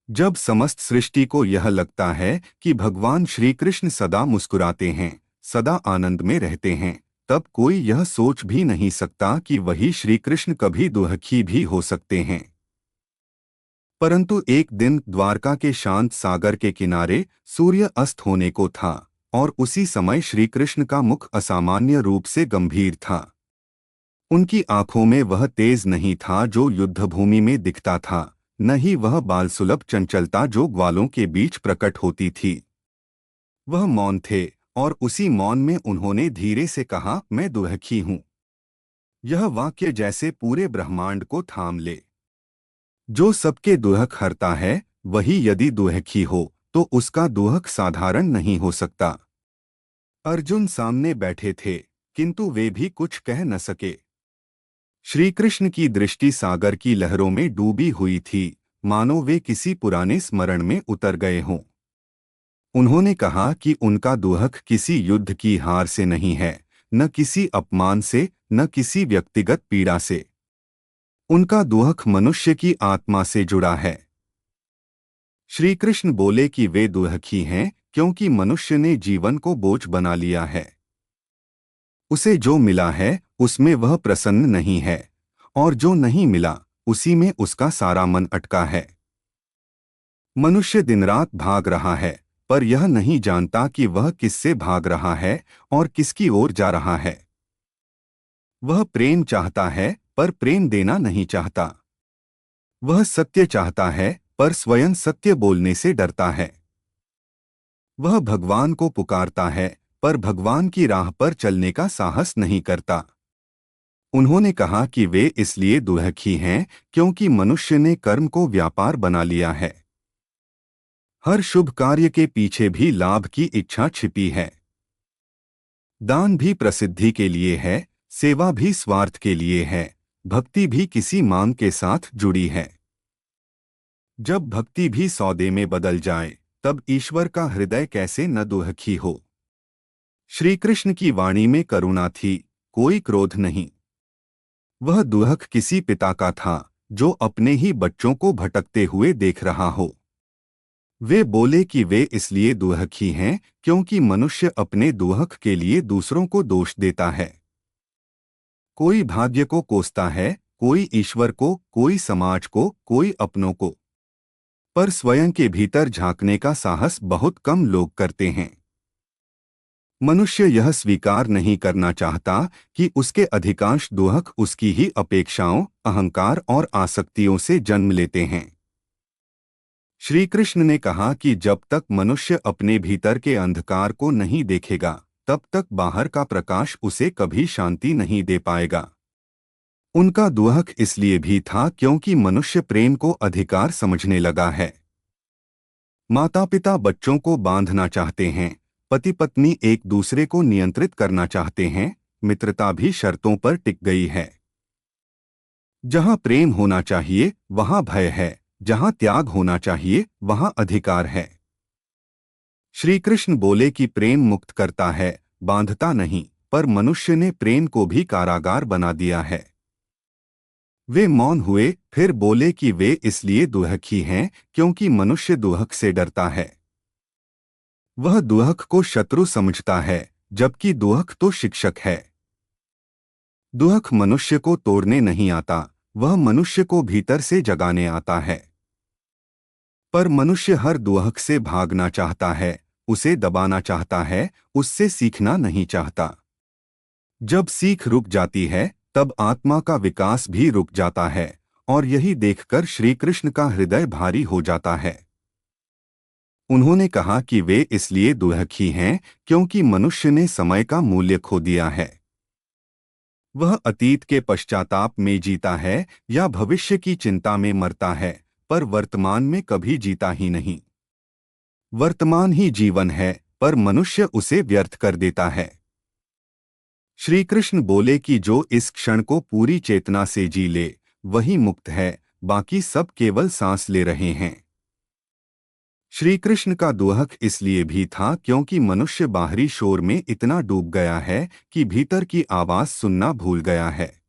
जब समस्त सृष्टि को यह लगता है कि भगवान श्री कृष्ण सदा मुस्कुराते हैं, सदा आनंद में रहते हैं, तब कोई यह सोच भी नहीं सकता कि वही श्री कृष्ण कभी दुखी भी हो सकते हैं। परंतु एक दिन द्वारका के शांत सागर के किनारे सूर्य अस्त होने को था और उसी समय श्री कृष्ण का मुख असामान्य रूप से गंभीर था। उनकी आंखों में वह तेज नहीं था जो युद्धभूमि में दिखता था, न ही वह बालसुलभ चंचलता जो ग्वालों के बीच प्रकट होती थी। वह मौन थे और उसी मौन में उन्होंने धीरे से कहा, मैं दुखी हूं। यह वाक्य जैसे पूरे ब्रह्मांड को थाम ले। जो सबके दुख हरता है, वही यदि दुखी हो तो उसका दुख साधारण नहीं हो सकता। अर्जुन सामने बैठे थे, किंतु वे भी कुछ कह न सके। श्री कृष्ण की दृष्टि सागर की लहरों में डूबी हुई थी, मानो वे किसी पुराने स्मरण में उतर गए हों। उन्होंने कहा कि उनका दुख किसी युद्ध की हार से नहीं है, न किसी अपमान से, न किसी व्यक्तिगत पीड़ा से। उनका दुख मनुष्य की आत्मा से जुड़ा है। श्री कृष्ण बोले कि वे दुखी हैं क्योंकि मनुष्य ने जीवन को बोझ बना लिया है। उसे जो मिला है उसमें वह प्रसन्न नहीं है, और जो नहीं मिला उसी में उसका सारा मन अटका है। मनुष्य दिन रात भाग रहा है, पर यह नहीं जानता कि वह किससे भाग रहा है और किसकी ओर जा रहा है। वह प्रेम चाहता है पर प्रेम देना नहीं चाहता। वह सत्य चाहता है पर स्वयं सत्य बोलने से डरता है। वह भगवान को पुकारता है पर भगवान की राह पर चलने का साहस नहीं करता। उन्होंने कहा कि वे इसलिए दुखी हैं क्योंकि मनुष्य ने कर्म को व्यापार बना लिया है। हर शुभ कार्य के पीछे भी लाभ की इच्छा छिपी है। दान भी प्रसिद्धि के लिए है, सेवा भी स्वार्थ के लिए है, भक्ति भी किसी मांग के साथ जुड़ी है। जब भक्ति भी सौदे में बदल जाए, तब ईश्वर का हृदय कैसे न दुखी हो। श्री कृष्ण की वाणी में करुणा थी, कोई क्रोध नहीं। वह दुख किसी पिता का था जो अपने ही बच्चों को भटकते हुए देख रहा हो। वे बोले कि वे इसलिए दुखी हैं क्योंकि मनुष्य अपने दुख के लिए दूसरों को दोष देता है। कोई भाग्य को कोसता है, कोई ईश्वर को, कोई समाज को, कोई अपनों को, पर स्वयं के भीतर झांकने का साहस बहुत कम लोग करते हैं। मनुष्य यह स्वीकार नहीं करना चाहता कि उसके अधिकांश दुख उसकी ही अपेक्षाओं, अहंकार और आसक्तियों से जन्म लेते हैं। श्री कृष्ण ने कहा कि जब तक मनुष्य अपने भीतर के अंधकार को नहीं देखेगा, तब तक बाहर का प्रकाश उसे कभी शांति नहीं दे पाएगा। उनका दुख इसलिए भी था क्योंकि मनुष्य प्रेम को अधिकार समझने लगा है। माता पिता बच्चों को बांधना चाहते हैं, पति पत्नी एक दूसरे को नियंत्रित करना चाहते हैं, मित्रता भी शर्तों पर टिक गई है। जहां प्रेम होना चाहिए वहां भय है, जहां त्याग होना चाहिए वहां अधिकार है। श्री कृष्ण बोले कि प्रेम मुक्त करता है, बांधता नहीं, पर मनुष्य ने प्रेम को भी कारागार बना दिया है। वे मौन हुए, फिर बोले कि वे इसलिए दुखी हैं क्योंकि मनुष्य दुख से डरता है। वह दुख को शत्रु समझता है, जबकि दुख तो शिक्षक है। दुख मनुष्य को तोड़ने नहीं आता, वह मनुष्य को भीतर से जगाने आता है। पर मनुष्य हर दुख से भागना चाहता है, उसे दबाना चाहता है, उससे सीखना नहीं चाहता। जब सीख रुक जाती है, तब आत्मा का विकास भी रुक जाता है, और यही देखकर श्री कृष्ण का हृदय भारी हो जाता है। उन्होंने कहा कि वे इसलिए दुखी हैं क्योंकि मनुष्य ने समय का मूल्य खो दिया है। वह अतीत के पश्चाताप में जीता है या भविष्य की चिंता में मरता है, पर वर्तमान में कभी जीता ही नहीं। वर्तमान ही जीवन है, पर मनुष्य उसे व्यर्थ कर देता है। श्री कृष्ण बोले कि जो इस क्षण को पूरी चेतना से जी ले, वही मुक्त है, बाकी सब केवल सांस ले रहे हैं। श्री कृष्ण का दुख इसलिए भी था क्योंकि मनुष्य बाहरी शोर में इतना डूब गया है कि भीतर की आवाज सुनना भूल गया है।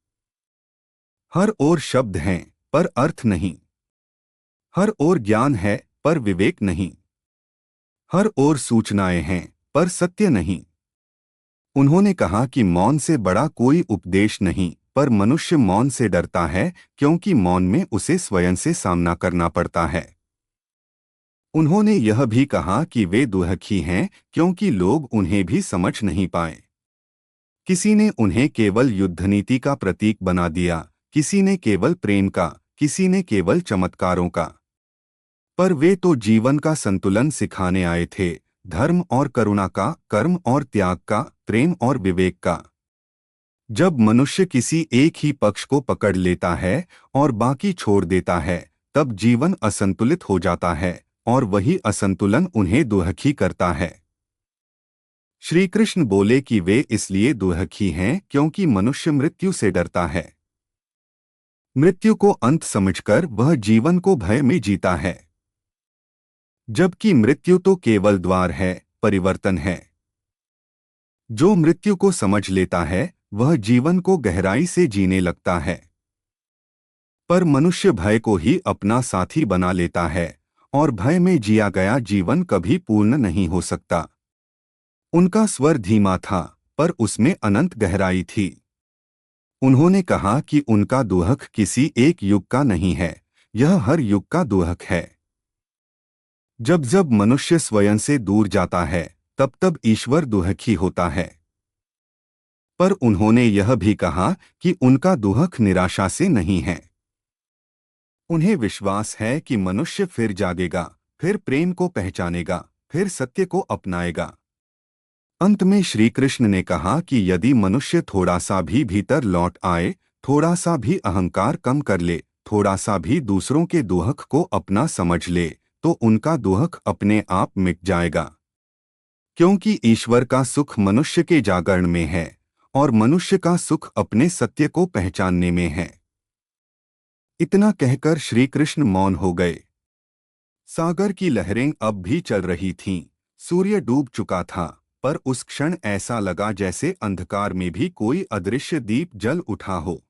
हर ओर शब्द हैं, पर अर्थ नहीं। हर ओर ज्ञान है, पर विवेक नहीं। हर ओर सूचनाएं हैं, पर सत्य नहीं। उन्होंने कहा कि मौन से बड़ा कोई उपदेश नहीं, पर मनुष्य मौन से डरता है क्योंकि मौन में उसे स्वयं से सामना करना पड़ता है। उन्होंने यह भी कहा कि वे दुखी हैं क्योंकि लोग उन्हें भी समझ नहीं पाए। किसी ने उन्हें केवल युद्धनीति का प्रतीक बना दिया, किसी ने केवल प्रेम का, किसी ने केवल चमत्कारों का। पर वे तो जीवन का संतुलन सिखाने आए थे, धर्म और करुणा का, कर्म और त्याग का, प्रेम और विवेक का। जब मनुष्य किसी एक ही पक्ष को पकड़ लेता है और बाकी छोड़ देता है, तब जीवन असंतुलित हो जाता है और वही असंतुलन उन्हें दुखी करता है। श्री कृष्ण बोले कि वे इसलिए दुखी हैं क्योंकि मनुष्य मृत्यु से डरता है। मृत्यु को अंत समझकर वह जीवन को भय में जीता है, जबकि मृत्यु तो केवल द्वार है, परिवर्तन है। जो मृत्यु को समझ लेता है वह जीवन को गहराई से जीने लगता है। पर मनुष्य भय को ही अपना साथी बना लेता है और भय में जिया गया जीवन कभी पूर्ण नहीं हो सकता। उनका स्वर धीमा था, पर उसमें अनंत गहराई थी। उन्होंने कहा कि उनका दुख किसी एक युग का नहीं है, यह हर युग का दुख है। जब जब मनुष्य स्वयं से दूर जाता है, तब तब ईश्वर दुखी होता है। पर उन्होंने यह भी कहा कि उनका दुख निराशा से नहीं है। उन्हें विश्वास है कि मनुष्य फिर जागेगा, फिर प्रेम को पहचानेगा, फिर सत्य को अपनाएगा। अंत में श्री कृष्ण ने कहा कि यदि मनुष्य थोड़ा सा भी भीतर लौट आए, थोड़ा सा भी अहंकार कम कर ले, थोड़ा सा भी दूसरों के दुख को अपना समझ ले, तो उनका दुख अपने आप मिट जाएगा। क्योंकि ईश्वर का सुख मनुष्य के जागरण में है और मनुष्य का सुख अपने सत्य को पहचानने में है। इतना कहकर श्री कृष्ण मौन हो गए। सागर की लहरें अब भी चल रही थीं, सूर्य डूब चुका था, पर उस क्षण ऐसा लगा जैसे अंधकार में भी कोई अदृश्य दीप जल उठा हो।